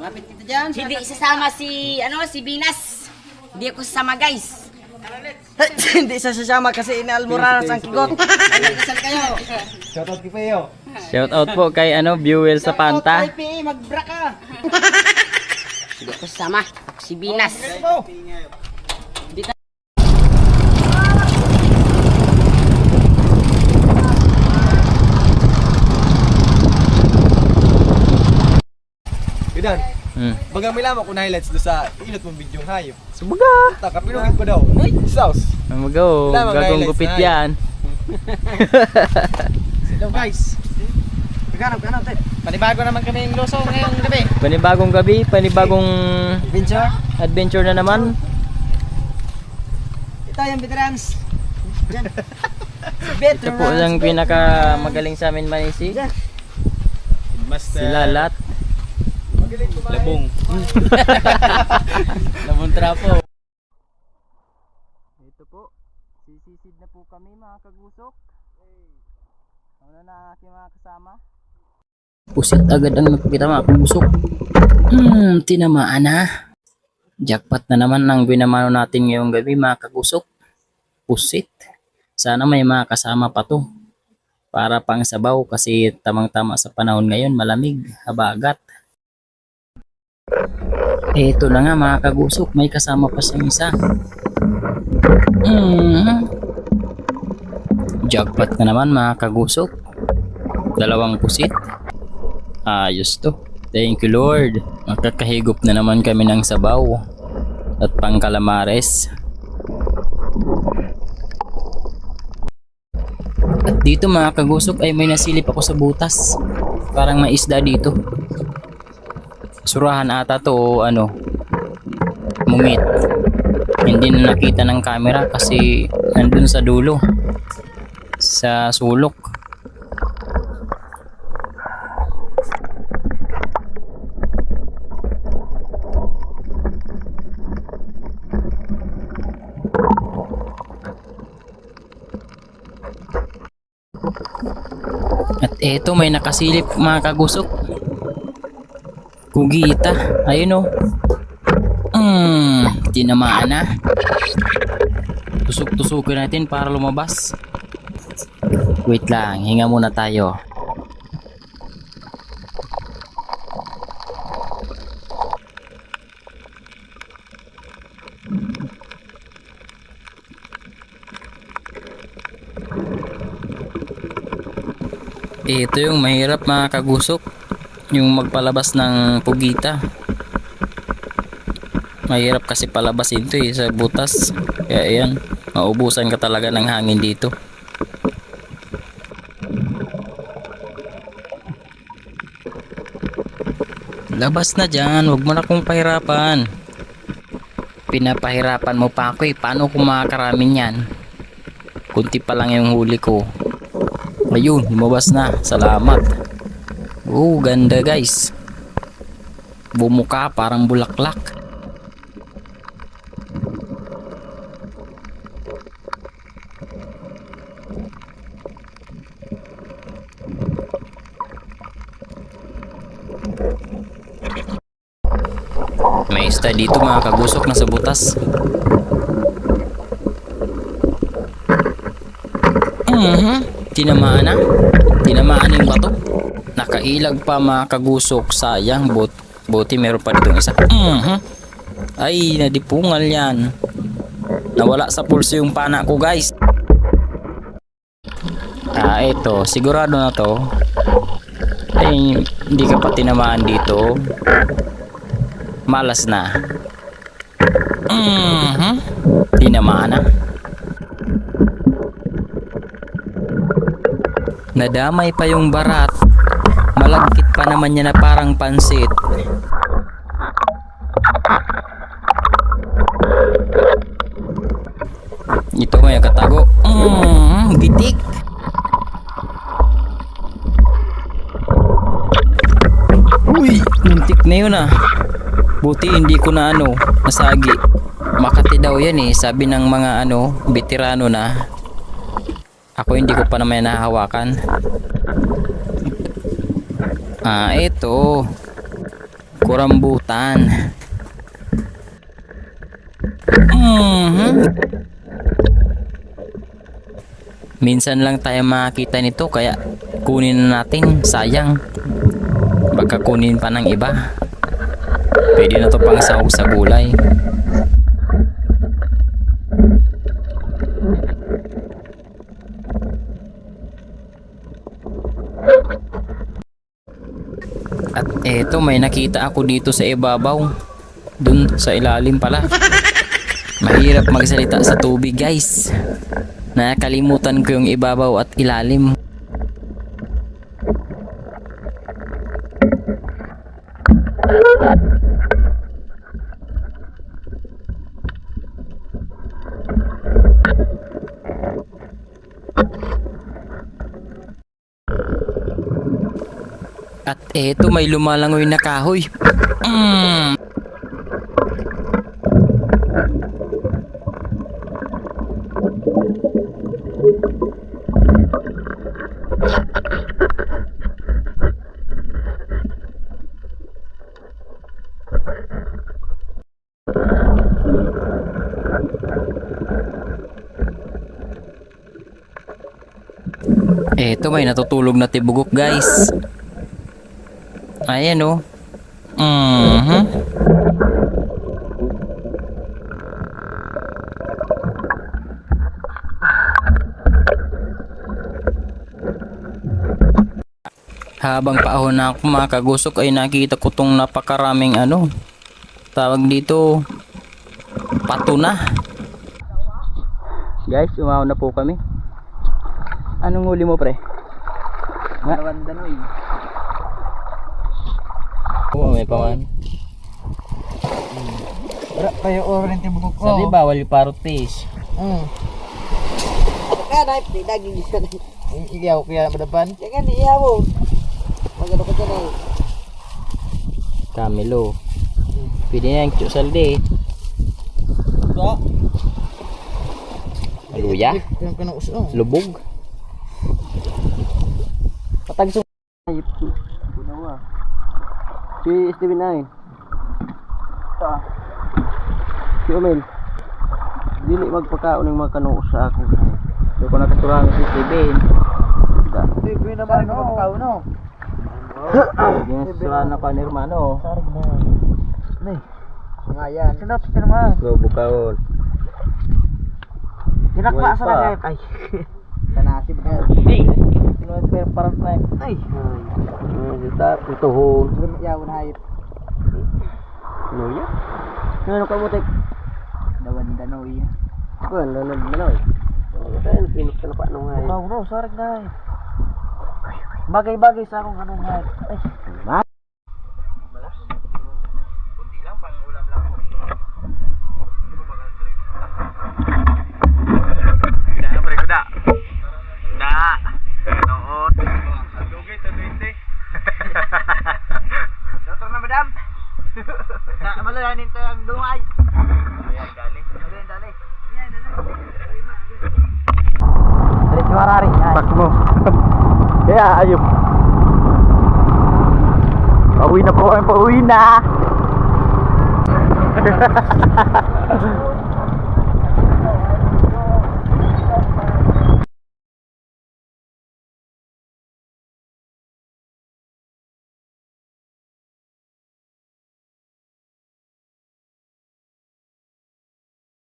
Mapit kita dyan. Hindi sasama si Binas. Hindi ako sasama, guys. Hindi siya sasama kasi inaalmoranas ang kigot. Nagdasal kayo. Shoutout kay Peo. Shout out po kay Buell sa Panta. Ay, mag-bra ka. Hindi ako sasama. Ako si Binas. Bidan. Baga may lamang kung highlights do sa inot mong video hayop. Subaga. Taka pinugin ko daw. Sauce. Magaw. Lamang Gagong highlights gupit na yan. Hello guys. Pagkanap ka natin. Panibago naman kami yung loso ngayong gabi. Panibagong gabi, panibagong Adventure. adventure na naman. Ito yung veterans. Yan. Ito po ang pinaka magaling sa amin manisi. Sila lahat. Labong. Labong trapo. Ito po. Sisisid na po kami mga kagusok. Ano na aking mga kasama? Pusit agad ang nakikita mga kagusok. Tinamaan na. Jackpot na naman ang binamano natin ngayong gabi mga kagusok. Pusit. Sana may mga kasama pa to. Para pang sabaw kasi tamang-tama sa panahon ngayon malamig, habagat. Ito na nga mga kagusok, may kasama pa siyang isa. Jackpot na naman mga kagusok. Dalawang pusit. Ayos to. Thank you Lord. Makakahigop na naman kami ng sabaw at pang calamares. At dito mga kagusok ay may nasilip ako sa butas. Parang may isda dito. Surahan ata to o mungit. Hindi na nakita ng camera kasi nandun sa dulo. Sa sulok. At eto may nakasilip mga kagusok. Kugita. Ayun o. Tinamaan na. Tusok-tusukin natin para lumabas. Wait lang. Hinga muna tayo. Ito yung mahirap mga kagusok. Yung magpalabas ng pugita. Mahirap kasi palabasin ito sa butas. Kaya ayan, maubusan ka talaga ng hangin dito. Labas na dyan, huwag mo na kong pahirapan. Pinapahirapan mo pa ako paano kung makakaramin yan? Kunti pa lang yung huli ko. Ayun, lumabas na, salamat. Ganda guys. Bumuka parang bulaklak. May isda dito mga kagusok na sa butas. Tinamaan na. Tinamaan yung bato. Nakailag pa mga kagusok. Sayang, buti meron pa ditong isa. Ay, nadipungal yan. Nawala sa pulso yung pana ko guys. Ito, sigurado na to. Ay, hindi ka pa tinamaan dito. Malas na. Tinamaan na. Nadamay pa yung barat. Malagkit pa naman niya na parang pansit. Ito may katago. Bitik. Uy, muntik na yun ah. Buti hindi ko na nasagi. Makati daw yan eh. Sabi ng mga veterano na. Ako hindi ko pa naman nahahawakan. Ito. Kurambutan. Minsan lang tayo makakita nito kaya kunin na natin. Sayang. Baka kunin pa ng iba. Pwede na to pang sahog sa gulay. At eto, may nakita ako dito sa ibabaw. Dun sa ilalim pala. Mahirap magsalita sa tubig, guys. Nakalimutan ko yung ibabaw at ilalim. At eto, may lumalangoy na kahoy. Eto, may natutulog na tibugok, guys. Ayan o. Habang paahon na ako mga kagusok ay nakita ko tong napakaraming tawag dito, patuna. Guys, umahon na po kami. Anong huli mo, pre? Danoy. Oo, may paman. Kayo orin tibugok ko. Sabi bawal yung parrot fish. Kaya dahil di daging isa na. Iyaw kaya madapan. Kaya nga di iya mo. Magano ka dyan eh. Camelo. Pwede na yung salde. Luya. Lubog. Patag sa ayip. Si Steven na si Omel. Dili magpakaon ng mga kanoo sa ako. So kung nakaturang si Steven. Steven naman magpakaon no. Hindi na sasurahan na pa ni hermano. Sarag na. Nay. Nga yan. Sinot ka naman. So bukaon. Tinakla sa langit. Ay. Kanasib ka. Hey. Sinuot pero parang na. Ay. Kita tutuhon. Yawon hayop. Luya. Ano ka mo tek? Dawan danoy. Kuan lalag manoy. Kaya pinot ka na pa nung ngayon. Wow, no, sarag na. Bagay-bagay sa akong anong hayop. Ay. Doktor na madam. Malalanin tayo ang dungay. Ayan dali. Diretso harari. Bak mo. Kaya ayun. Pauwi na po, pauwi na.